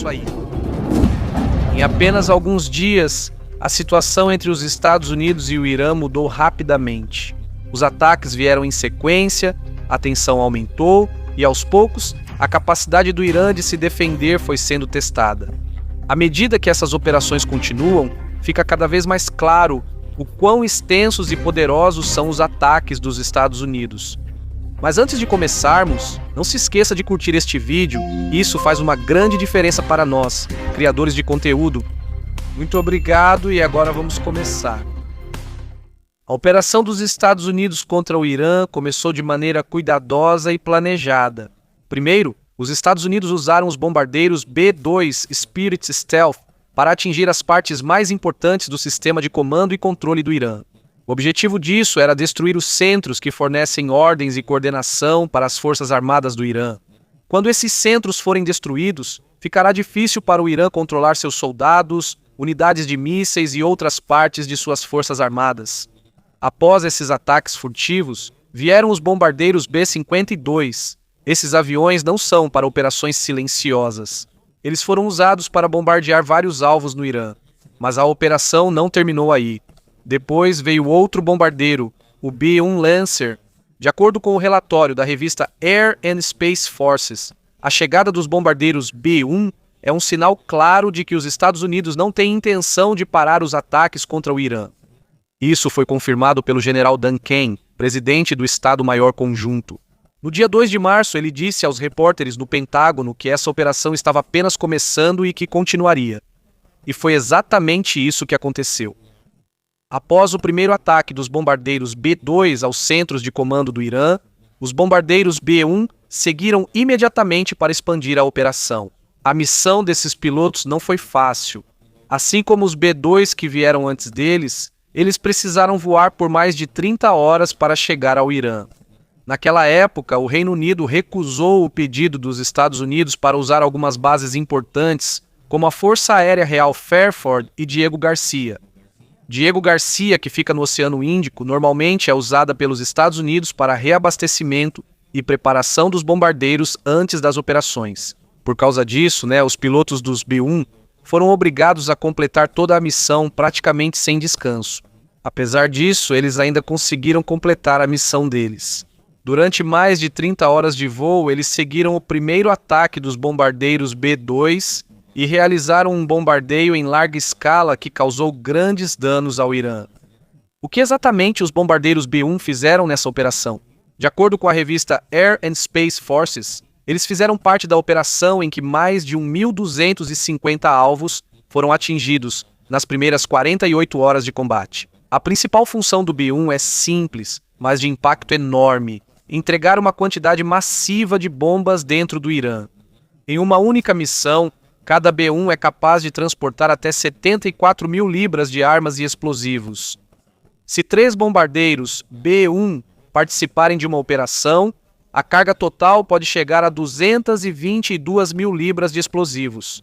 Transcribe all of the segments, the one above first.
aí. Em apenas alguns dias, a situação entre os Estados Unidos e o Irã mudou rapidamente. Os ataques vieram em sequência, a tensão aumentou e, aos poucos, a capacidade do Irã de se defender foi sendo testada. À medida que essas operações continuam, fica cada vez mais claro o quão extensos e poderosos são os ataques dos Estados Unidos. Mas antes de começarmos, não se esqueça de curtir este vídeo, isso faz uma grande diferença para nós, criadores de conteúdo. Muito obrigado e agora vamos começar. A operação dos Estados Unidos contra o Irã começou de maneira cuidadosa e planejada. Primeiro, os Estados Unidos usaram os bombardeiros B-2 Spirit Stealth para atingir as partes mais importantes do sistema de comando e controle do Irã. O objetivo disso era destruir os centros que fornecem ordens e coordenação para as forças armadas do Irã. Quando esses centros forem destruídos, ficará difícil para o Irã controlar seus soldados, unidades de mísseis e outras partes de suas forças armadas. Após esses ataques furtivos, vieram os bombardeiros B-52. Esses aviões não são para operações silenciosas. Eles foram usados para bombardear vários alvos no Irã, mas a operação não terminou aí. Depois veio outro bombardeiro, o B-1 Lancer. De acordo com o relatório da revista Air and Space Forces, a chegada dos bombardeiros B-1 é um sinal claro de que os Estados Unidos não têm intenção de parar os ataques contra o Irã. Isso foi confirmado pelo general Dan Cain, presidente do Estado-Maior Conjunto. No dia 2 de março, ele disse aos repórteres no Pentágono que essa operação estava apenas começando e que continuaria. E foi exatamente isso que aconteceu. Após o primeiro ataque dos bombardeiros B-2 aos centros de comando do Irã, os bombardeiros B-1 seguiram imediatamente para expandir a operação. A missão desses pilotos não foi fácil. Assim como os B-2 que vieram antes deles, eles precisaram voar por mais de 30 horas para chegar ao Irã. Naquela época, o Reino Unido recusou o pedido dos Estados Unidos para usar algumas bases importantes, como a Força Aérea Real Fairford e Diego Garcia. Diego Garcia, que fica no Oceano Índico, normalmente é usada pelos Estados Unidos para reabastecimento e preparação dos bombardeiros antes das operações. Por causa disso, os pilotos dos B-1 foram obrigados a completar toda a missão praticamente sem descanso. Apesar disso, eles ainda conseguiram completar a missão deles. Durante mais de 30 horas de voo, eles seguiram o primeiro ataque dos bombardeiros B-2 e realizaram um bombardeio em larga escala que causou grandes danos ao Irã. O que exatamente os bombardeiros B-1 fizeram nessa operação? De acordo com a revista Air and Space Forces, eles fizeram parte da operação em que mais de 1.250 alvos foram atingidos nas primeiras 48 horas de combate. A principal função do B-1 é simples, mas de impacto enorme: entregar uma quantidade massiva de bombas dentro do Irã. Em uma única missão, cada B-1 é capaz de transportar até 74 mil libras de armas e explosivos. Se 3 bombardeiros B-1 participarem de uma operação, a carga total pode chegar a 222 mil libras de explosivos.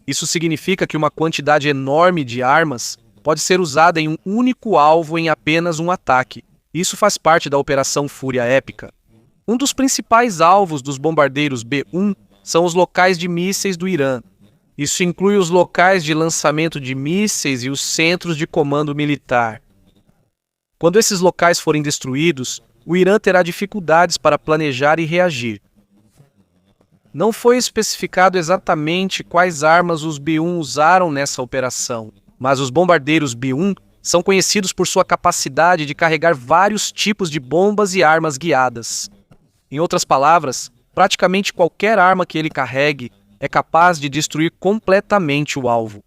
Isso significa que uma quantidade enorme de armas pode ser usada em um único alvo em apenas um ataque. Isso faz parte da Operação Fúria Épica. Um dos principais alvos dos bombardeiros B-1 são os locais de mísseis do Irã. Isso inclui os locais de lançamento de mísseis e os centros de comando militar. Quando esses locais forem destruídos, o Irã terá dificuldades para planejar e reagir. Não foi especificado exatamente quais armas os B-1 usaram nessa operação, mas os bombardeiros B-1 são conhecidos por sua capacidade de carregar vários tipos de bombas e armas guiadas. Em outras palavras, praticamente qualquer arma que ele carregue é capaz de destruir completamente o alvo.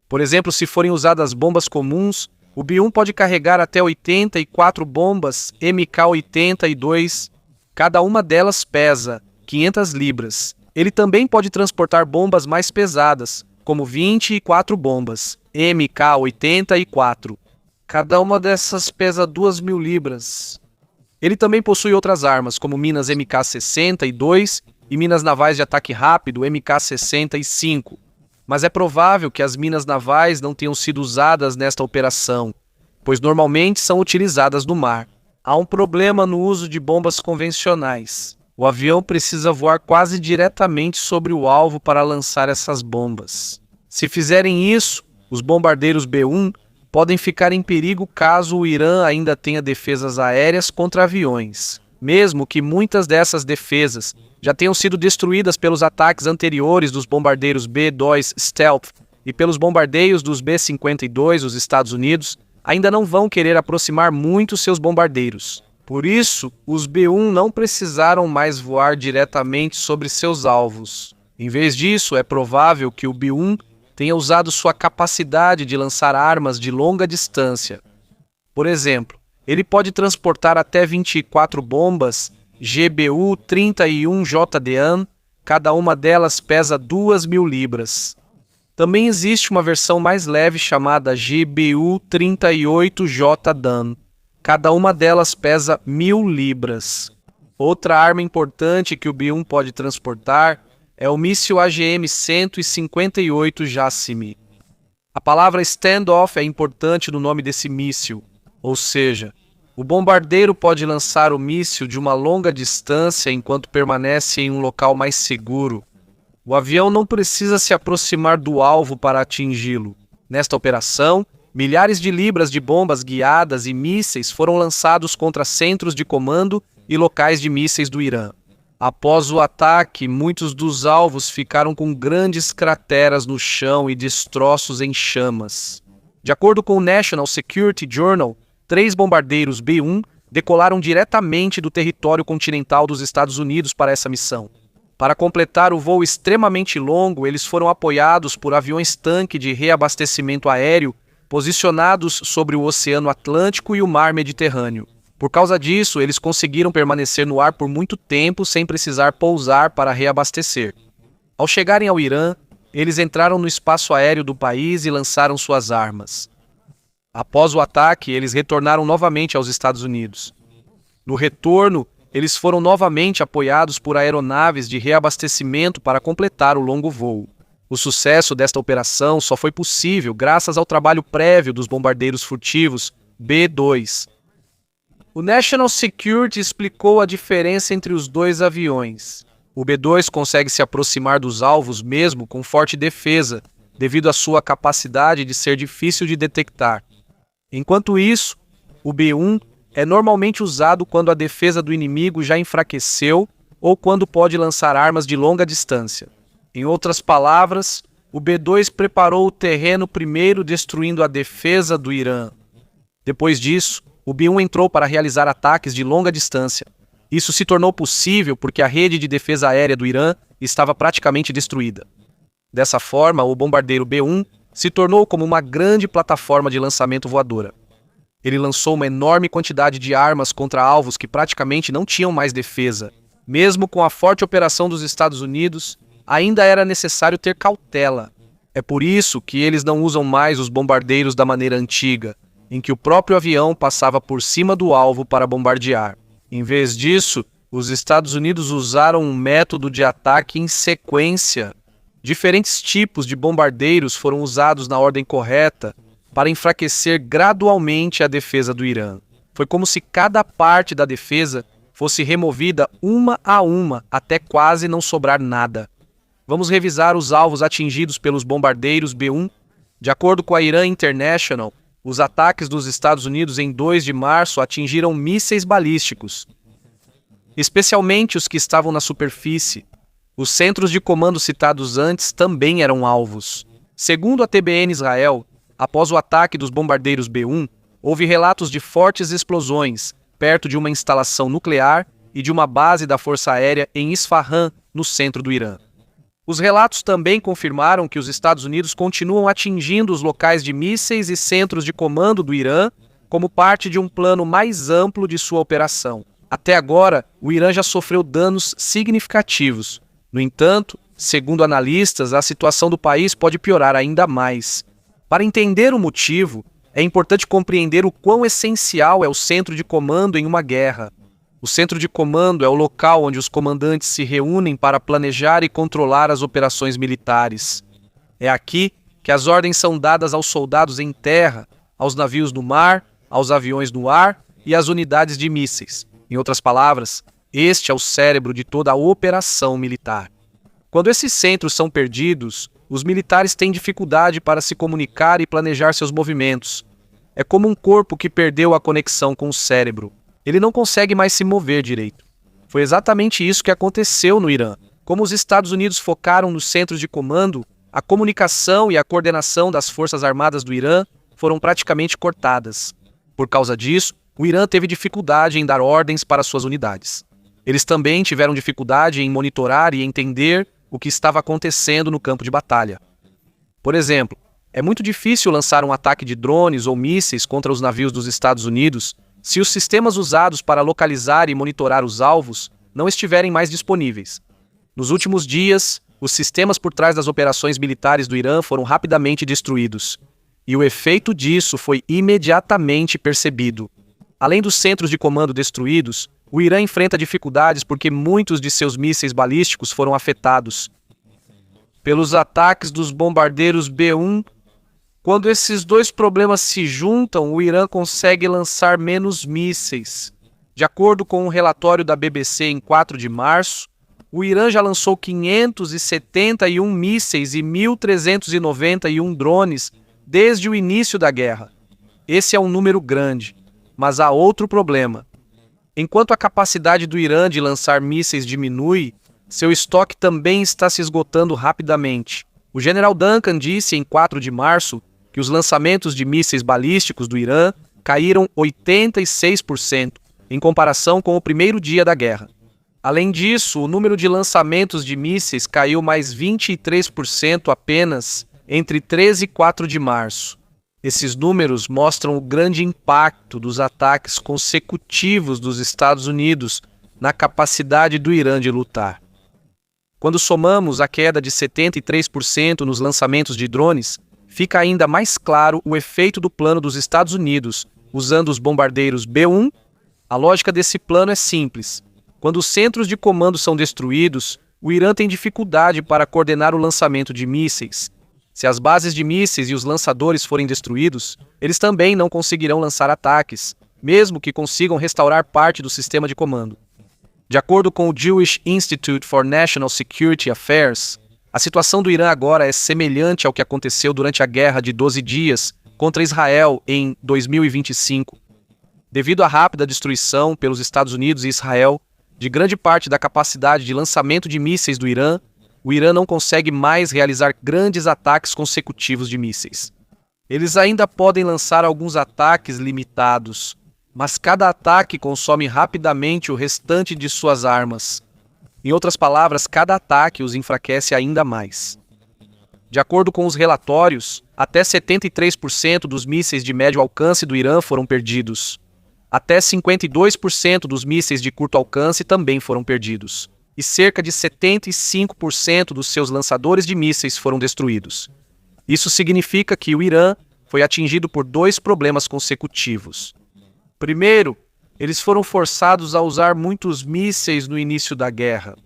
Por exemplo, se forem usadas bombas comuns, o B-1 pode carregar até 84 bombas MK-82. Cada uma delas pesa 500 libras. Ele também pode transportar bombas mais pesadas, como 24 bombas MK-84. Cada uma dessas pesa 2.000 libras. Ele também possui outras armas, como minas MK-62 e minas navais de ataque rápido MK-65. Mas é provável que as minas navais não tenham sido usadas nesta operação, pois normalmente são utilizadas no mar. Há um problema no uso de bombas convencionais. O avião precisa voar quase diretamente sobre o alvo para lançar essas bombas. Se fizerem isso, os bombardeiros B-1 podem ficar em perigo caso o Irã ainda tenha defesas aéreas contra aviões, mesmo que muitas dessas defesas já tenham sido destruídas pelos ataques anteriores dos bombardeiros B-2 Stealth e pelos bombardeios dos B-52 dos Estados Unidos, ainda não vão querer aproximar muito seus bombardeiros. Por isso, os B-1 não precisaram mais voar diretamente sobre seus alvos. Em vez disso, é provável que o B-1 tenha usado sua capacidade de lançar armas de longa distância. Por exemplo, ele pode transportar até 24 bombas GBU-31JDAM, cada uma delas pesa 2.000 libras. Também existe uma versão mais leve chamada GBU-38JDAM. Cada uma delas pesa 1.000 libras. Outra arma importante que o B-1 pode transportar é o míssil AGM-158 JASSM. A palavra standoff é importante no nome desse míssil, ou seja, o bombardeiro pode lançar o míssil de uma longa distância enquanto permanece em um local mais seguro. O avião não precisa se aproximar do alvo para atingi-lo. Nesta operação, milhares de libras de bombas guiadas e mísseis foram lançados contra centros de comando e locais de mísseis do Irã. Após o ataque, muitos dos alvos ficaram com grandes crateras no chão e destroços em chamas. De acordo com o National Security Journal, 3 bombardeiros B-1 decolaram diretamente do território continental dos Estados Unidos para essa missão. Para completar o voo extremamente longo, eles foram apoiados por aviões-tanque de reabastecimento aéreo posicionados sobre o Oceano Atlântico e o Mar Mediterrâneo. Por causa disso, eles conseguiram permanecer no ar por muito tempo sem precisar pousar para reabastecer. Ao chegarem ao Irã, eles entraram no espaço aéreo do país e lançaram suas armas. Após o ataque, eles retornaram novamente aos Estados Unidos. No retorno, eles foram novamente apoiados por aeronaves de reabastecimento para completar o longo voo. O sucesso desta operação só foi possível graças ao trabalho prévio dos bombardeiros furtivos B-2. O National Security explicou a diferença entre os dois aviões. O B-2 consegue se aproximar dos alvos mesmo com forte defesa, devido à sua capacidade de ser difícil de detectar. Enquanto isso, o B-1 é normalmente usado quando a defesa do inimigo já enfraqueceu ou quando pode lançar armas de longa distância. Em outras palavras, o B-2 preparou o terreno primeiro destruindo a defesa do Irã. Depois disso, o B-1 entrou para realizar ataques de longa distância. Isso se tornou possível porque a rede de defesa aérea do Irã estava praticamente destruída. Dessa forma, o bombardeiro B-1 se tornou como uma grande plataforma de lançamento voadora. Ele lançou uma enorme quantidade de armas contra alvos que praticamente não tinham mais defesa. Mesmo com a forte operação dos Estados Unidos, ainda era necessário ter cautela. É por isso que eles não usam mais os bombardeiros da maneira antiga, em que o próprio avião passava por cima do alvo para bombardear. Em vez disso, os Estados Unidos usaram um método de ataque em sequência. Diferentes tipos de bombardeiros foram usados na ordem correta para enfraquecer gradualmente a defesa do Irã. Foi como se cada parte da defesa fosse removida uma a uma até quase não sobrar nada. Vamos revisar os alvos atingidos pelos bombardeiros B-1. De acordo com a Iran International, os ataques dos Estados Unidos em 2 de março atingiram mísseis balísticos, especialmente os que estavam na superfície. Os centros de comando citados antes também eram alvos. Segundo a TBN Israel, após o ataque dos bombardeiros B-1, houve relatos de fortes explosões perto de uma instalação nuclear e de uma base da Força Aérea em Isfahan, no centro do Irã. Os relatos também confirmaram que os Estados Unidos continuam atingindo os locais de mísseis e centros de comando do Irã como parte de um plano mais amplo de sua operação. Até agora, o Irã já sofreu danos significativos. No entanto, segundo analistas, a situação do país pode piorar ainda mais. Para entender o motivo, é importante compreender o quão essencial é o centro de comando em uma guerra. O centro de comando é o local onde os comandantes se reúnem para planejar e controlar as operações militares. É aqui que as ordens são dadas aos soldados em terra, aos navios no mar, aos aviões no ar e às unidades de mísseis. Em outras palavras, Este é o cérebro de toda a operação militar. Quando esses centros são perdidos, os militares têm dificuldade para se comunicar e planejar seus movimentos. É como um corpo que perdeu a conexão com o cérebro. Ele não consegue mais se mover direito. Foi exatamente isso que aconteceu no Irã. Como os Estados Unidos focaram nos centros de comando, a comunicação e a coordenação das Forças Armadas do Irã foram praticamente cortadas. Por causa disso, o Irã teve dificuldade em dar ordens para suas unidades. Eles também tiveram dificuldade em monitorar e entender o que estava acontecendo no campo de batalha. Por exemplo, é muito difícil lançar um ataque de drones ou mísseis contra os navios dos Estados Unidos se os sistemas usados para localizar e monitorar os alvos não estiverem mais disponíveis. Nos últimos dias, os sistemas por trás das operações militares do Irã foram rapidamente destruídos, e o efeito disso foi imediatamente percebido. Além dos centros de comando destruídos, o Irã enfrenta dificuldades porque muitos de seus mísseis balísticos foram afetados pelos ataques dos bombardeiros B-1. Quando esses dois problemas se juntam, o Irã consegue lançar menos mísseis. De acordo com um relatório da BBC em 4 de março, o Irã já lançou 571 mísseis e 1.391 drones desde o início da guerra. Esse é um número grande, mas há outro problema. Enquanto a capacidade do Irã de lançar mísseis diminui, seu estoque também está se esgotando rapidamente. O general Duncan disse em 4 de março que os lançamentos de mísseis balísticos do Irã caíram 86% em comparação com o primeiro dia da guerra. Além disso, o número de lançamentos de mísseis caiu mais 23% apenas entre 13 e 4 de março. Esses números mostram o grande impacto dos ataques consecutivos dos Estados Unidos na capacidade do Irã de lutar. Quando somamos a queda de 73% nos lançamentos de drones, fica ainda mais claro o efeito do plano dos Estados Unidos usando os bombardeiros B-1. A lógica desse plano é simples. Quando os centros de comando são destruídos, o Irã tem dificuldade para coordenar o lançamento de mísseis. Se as bases de mísseis e os lançadores forem destruídos, eles também não conseguirão lançar ataques, mesmo que consigam restaurar parte do sistema de comando. De acordo com o Jewish Institute for National Security Affairs, a situação do Irã agora é semelhante ao que aconteceu durante a Guerra de 12 Dias contra Israel em 2025. Devido à rápida destruição pelos Estados Unidos e Israel de grande parte da capacidade de lançamento de mísseis do Irã, o Irã não consegue mais realizar grandes ataques consecutivos de mísseis. Eles ainda podem lançar alguns ataques limitados, mas cada ataque consome rapidamente o restante de suas armas. Em outras palavras, cada ataque os enfraquece ainda mais. De acordo com os relatórios, até 73% dos mísseis de médio alcance do Irã foram perdidos. Até 52% dos mísseis de curto alcance também foram perdidos. E cerca de 75% dos seus lançadores de mísseis foram destruídos. Isso significa que o Irã foi atingido por 2 problemas consecutivos. Primeiro, eles foram forçados a usar muitos mísseis no início da guerra.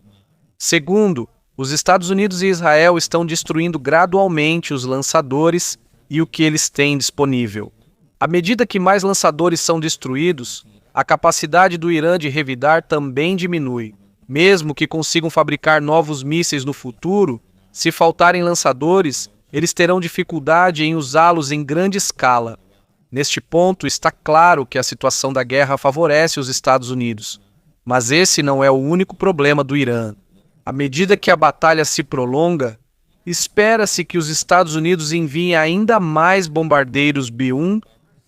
Segundo, os Estados Unidos e Israel estão destruindo gradualmente os lançadores e o que eles têm disponível. À medida que mais lançadores são destruídos, a capacidade do Irã de revidar também diminui. Mesmo que consigam fabricar novos mísseis no futuro, se faltarem lançadores, eles terão dificuldade em usá-los em grande escala. Neste ponto, está claro que a situação da guerra favorece os Estados Unidos. Mas esse não é o único problema do Irã. À medida que a batalha se prolonga, espera-se que os Estados Unidos enviem ainda mais bombardeiros B-1.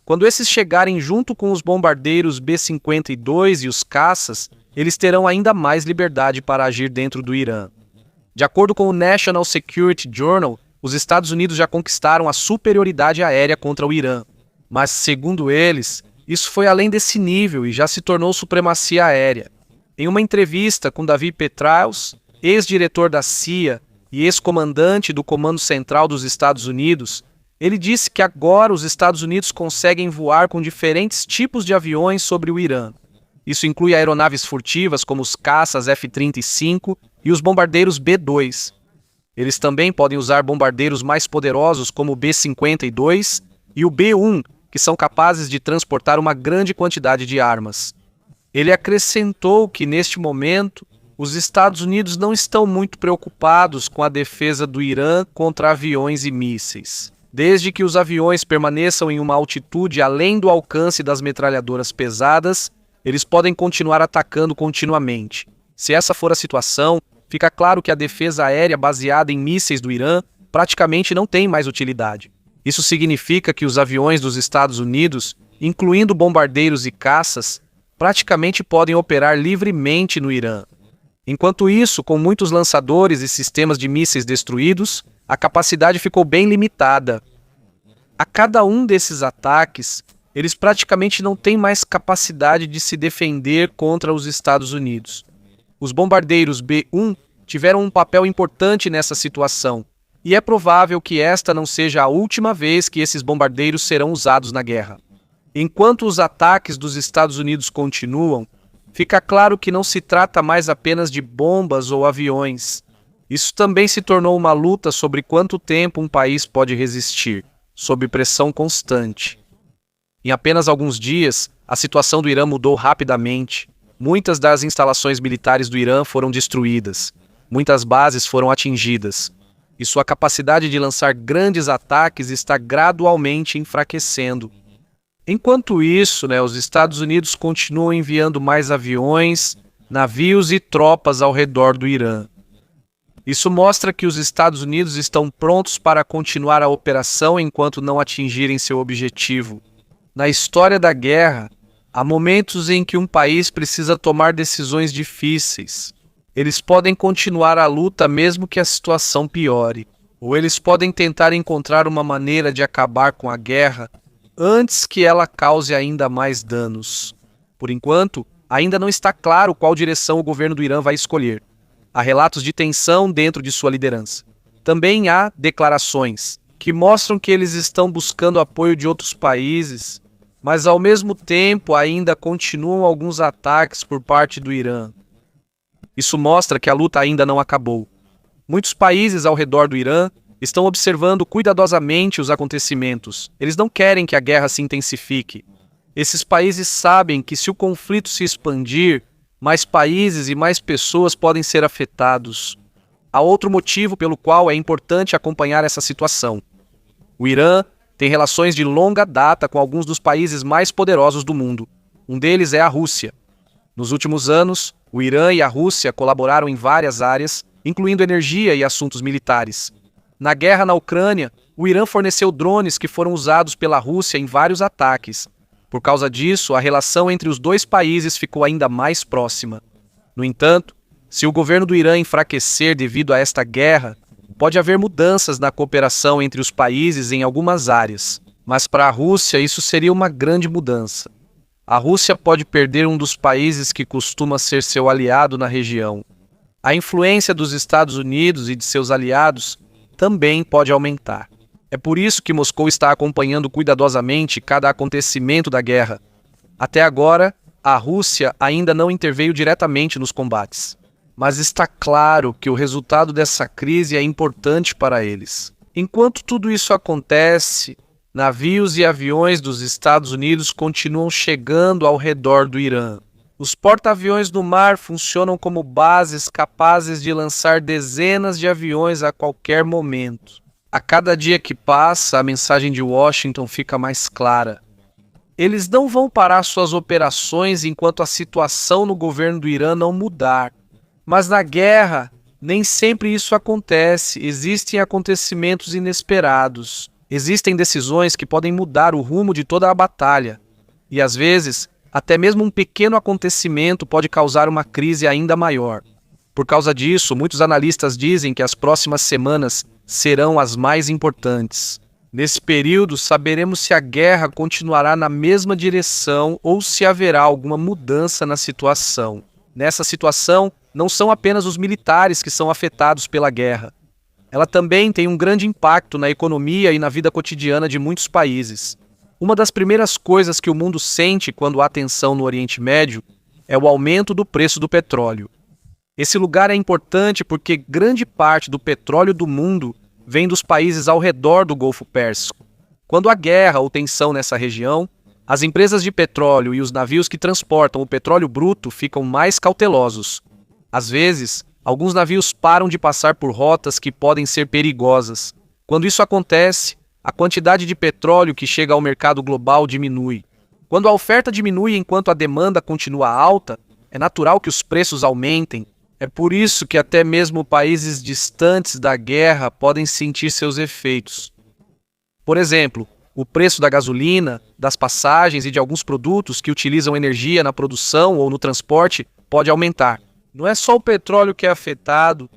Quando esses chegarem junto com os bombardeiros B-52 e os caças, eles terão ainda mais liberdade para agir dentro do Irã. De acordo com o National Security Journal, os Estados Unidos já conquistaram a superioridade aérea contra o Irã. Mas, segundo eles, isso foi além desse nível e já se tornou supremacia aérea. Em uma entrevista com David Petraeus, ex-diretor da CIA e ex-comandante do Comando Central dos Estados Unidos, ele disse que agora os Estados Unidos conseguem voar com diferentes tipos de aviões sobre o Irã. Isso inclui aeronaves furtivas como os caças F-35 e os bombardeiros B-2. Eles também podem usar bombardeiros mais poderosos como o B-52 e o B-1, que são capazes de transportar uma grande quantidade de armas. Ele acrescentou que, neste momento, os Estados Unidos não estão muito preocupados com a defesa do Irã contra aviões e mísseis. Desde que os aviões permaneçam em uma altitude além do alcance das metralhadoras pesadas, eles podem continuar atacando continuamente. Se essa for a situação, fica claro que a defesa aérea baseada em mísseis do Irã praticamente não tem mais utilidade. Isso significa que os aviões dos Estados Unidos, incluindo bombardeiros e caças, praticamente podem operar livremente no Irã. Enquanto isso, com muitos lançadores e sistemas de mísseis destruídos, a capacidade ficou bem limitada. A cada um desses ataques, eles praticamente não têm mais capacidade de se defender contra os Estados Unidos. Os bombardeiros B-1 tiveram um papel importante nessa situação, e é provável que esta não seja a última vez que esses bombardeiros serão usados na guerra. Enquanto os ataques dos Estados Unidos continuam, fica claro que não se trata mais apenas de bombas ou aviões. Isso também se tornou uma luta sobre quanto tempo um país pode resistir, sob pressão constante. Em apenas alguns dias, a situação do Irã mudou rapidamente. Muitas das instalações militares do Irã foram destruídas. Muitas bases foram atingidas. E sua capacidade de lançar grandes ataques está gradualmente enfraquecendo. Enquanto isso, os Estados Unidos continuam enviando mais aviões, navios e tropas ao redor do Irã. Isso mostra que os Estados Unidos estão prontos para continuar a operação enquanto não atingirem seu objetivo. Na história da guerra, há momentos em que um país precisa tomar decisões difíceis. Eles podem continuar a luta mesmo que a situação piore, ou eles podem tentar encontrar uma maneira de acabar com a guerra antes que ela cause ainda mais danos. Por enquanto, ainda não está claro qual direção o governo do Irã vai escolher. Há relatos de tensão dentro de sua liderança. Também há declarações que mostram que eles estão buscando apoio de outros países, mas ao mesmo tempo ainda continuam alguns ataques por parte do Irã. Isso mostra que a luta ainda não acabou. Muitos países ao redor do Irã estão observando cuidadosamente os acontecimentos. Eles não querem que a guerra se intensifique. Esses países sabem que se o conflito se expandir, mais países e mais pessoas podem ser afetados. Há outro motivo pelo qual é importante acompanhar essa situação. O Irã tem relações de longa data com alguns dos países mais poderosos do mundo. Um deles é a Rússia. Nos últimos anos, o Irã e a Rússia colaboraram em várias áreas, incluindo energia e assuntos militares. Na guerra na Ucrânia, o Irã forneceu drones que foram usados pela Rússia em vários ataques. Por causa disso, a relação entre os dois países ficou ainda mais próxima. No entanto, se o governo do Irã enfraquecer devido a esta guerra, pode haver mudanças na cooperação entre os países em algumas áreas. Mas para a Rússia, isso seria uma grande mudança. A Rússia pode perder um dos países que costuma ser seu aliado na região. A influência dos Estados Unidos e de seus aliados também pode aumentar. É por isso que Moscou está acompanhando cuidadosamente cada acontecimento da guerra. Até agora, a Rússia ainda não interveio diretamente nos combates. Mas está claro que o resultado dessa crise é importante para eles. Enquanto tudo isso acontece, navios e aviões dos Estados Unidos continuam chegando ao redor do Irã. Os porta-aviões no mar funcionam como bases capazes de lançar dezenas de aviões a qualquer momento. A cada dia que passa, a mensagem de Washington fica mais clara. Eles não vão parar suas operações enquanto a situação no governo do Irã não mudar. Mas na guerra, nem sempre isso acontece. Existem acontecimentos inesperados. Existem decisões que podem mudar o rumo de toda a batalha. E às vezes, até mesmo um pequeno acontecimento pode causar uma crise ainda maior. Por causa disso, muitos analistas dizem que as próximas semanas serão as mais importantes. Nesse período, saberemos se a guerra continuará na mesma direção ou se haverá alguma mudança na situação. Nessa situação, não são apenas os militares que são afetados pela guerra. Ela também tem um grande impacto na economia e na vida cotidiana de muitos países. Uma das primeiras coisas que o mundo sente quando há tensão no Oriente Médio é o aumento do preço do petróleo. Esse lugar é importante porque grande parte do petróleo do mundo vem dos países ao redor do Golfo Pérsico. Quando há guerra ou tensão nessa região, As empresas de petróleo e os navios que transportam o petróleo bruto ficam mais cautelosos. Às vezes, alguns navios param de passar por rotas que podem ser perigosas. Quando isso acontece, a quantidade de petróleo que chega ao mercado global diminui. Quando a oferta diminui enquanto a demanda continua alta, é natural que os preços aumentem. É por isso que até mesmo países distantes da guerra podem sentir seus efeitos. Por exemplo, o preço da gasolina, das passagens e de alguns produtos que utilizam energia na produção ou no transporte pode aumentar. Não é só o petróleo que é afetado.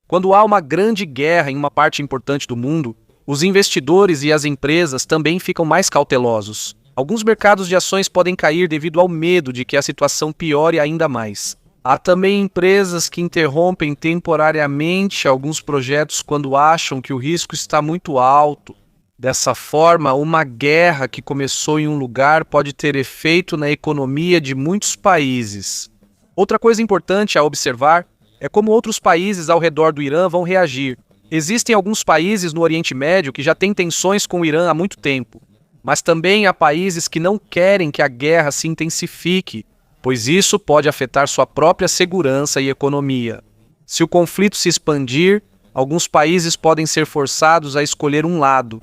Quando há uma grande guerra em uma parte importante do mundo, os investidores e as empresas também ficam mais cautelosos. Alguns mercados de ações podem cair devido ao medo de que a situação piore ainda mais. Há também empresas que interrompem temporariamente alguns projetos quando acham que o risco está muito alto. Dessa forma, uma guerra que começou em um lugar pode ter efeito na economia de muitos países. Outra coisa importante a observar é como outros países ao redor do Irã vão reagir. Existem alguns países no Oriente Médio que já têm tensões com o Irã há muito tempo. Mas também há países que não querem que a guerra se intensifique, pois isso pode afetar sua própria segurança e economia. Se o conflito se expandir, alguns países podem ser forçados a escolher um lado.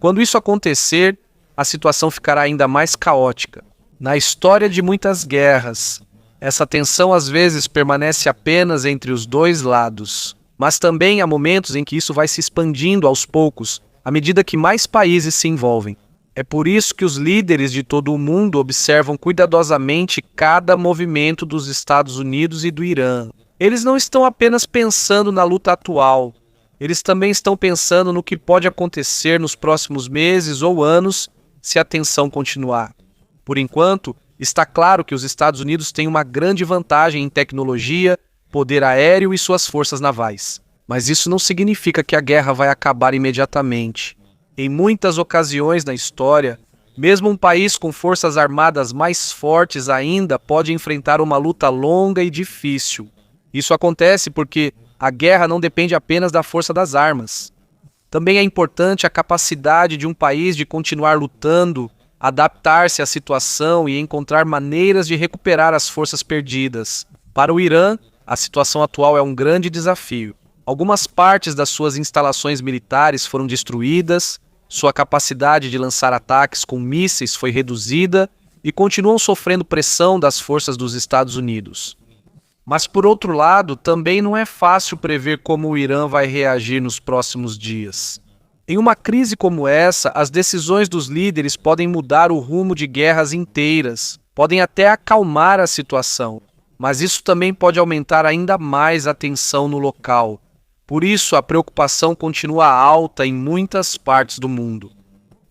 Quando isso acontecer, a situação ficará ainda mais caótica. Na história de muitas guerras, essa tensão às vezes permanece apenas entre os dois lados. Mas também há momentos em que isso vai se expandindo aos poucos, à medida que mais países se envolvem. É por isso que os líderes de todo o mundo observam cuidadosamente cada movimento dos Estados Unidos e do Irã. Eles não estão apenas pensando na luta atual, eles também estão pensando no que pode acontecer nos próximos meses ou anos se a tensão continuar. Por enquanto, está claro que os Estados Unidos têm uma grande vantagem em tecnologia, poder aéreo e suas forças navais. Mas isso não significa que a guerra vai acabar imediatamente. Em muitas ocasiões na história, mesmo um país com forças armadas mais fortes ainda pode enfrentar uma luta longa e difícil. Isso acontece porque a guerra não depende apenas da força das armas. Também é importante a capacidade de um país de continuar lutando, adaptar-se à situação e encontrar maneiras de recuperar as forças perdidas. Para o Irã, a situação atual é um grande desafio. Algumas partes das suas instalações militares foram destruídas, sua capacidade de lançar ataques com mísseis foi reduzida e continuam sofrendo pressão das forças dos Estados Unidos. Mas, por outro lado, também não é fácil prever como o Irã vai reagir nos próximos dias. Em uma crise como essa, as decisões dos líderes podem mudar o rumo de guerras inteiras, podem até acalmar a situação, mas isso também pode aumentar ainda mais a tensão no local. Por isso, a preocupação continua alta em muitas partes do mundo.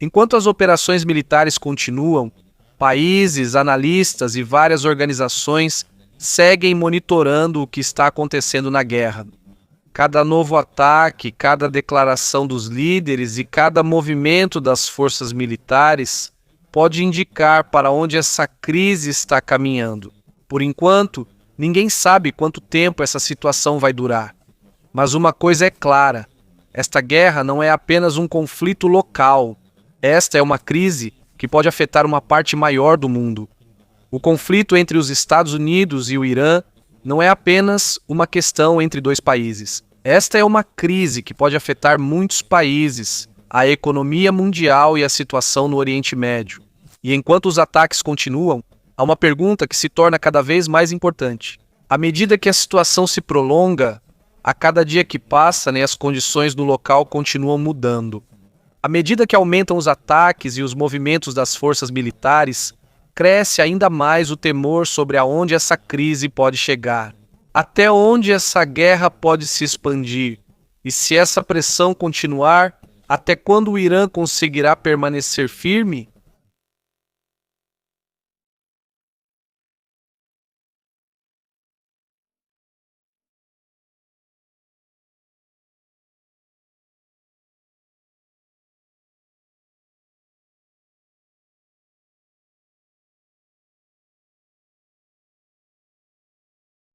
Enquanto as operações militares continuam, países, analistas e várias organizações seguem monitorando o que está acontecendo na guerra. Cada novo ataque, cada declaração dos líderes e cada movimento das forças militares pode indicar para onde essa crise está caminhando. Por enquanto, ninguém sabe quanto tempo essa situação vai durar. Mas uma coisa é clara, esta guerra não é apenas um conflito local. Esta é uma crise que pode afetar uma parte maior do mundo. O conflito entre os Estados Unidos e o Irã não é apenas uma questão entre dois países. Esta é uma crise que pode afetar muitos países, a economia mundial e a situação no Oriente Médio. E enquanto os ataques continuam, há uma pergunta que se torna cada vez mais importante. À medida que a situação se prolonga, a cada dia que passa, as condições no local continuam mudando. À medida que aumentam os ataques e os movimentos das forças militares, cresce ainda mais o temor sobre aonde essa crise pode chegar, até onde essa guerra pode se expandir, e se essa pressão continuar, até quando o Irã conseguirá permanecer firme?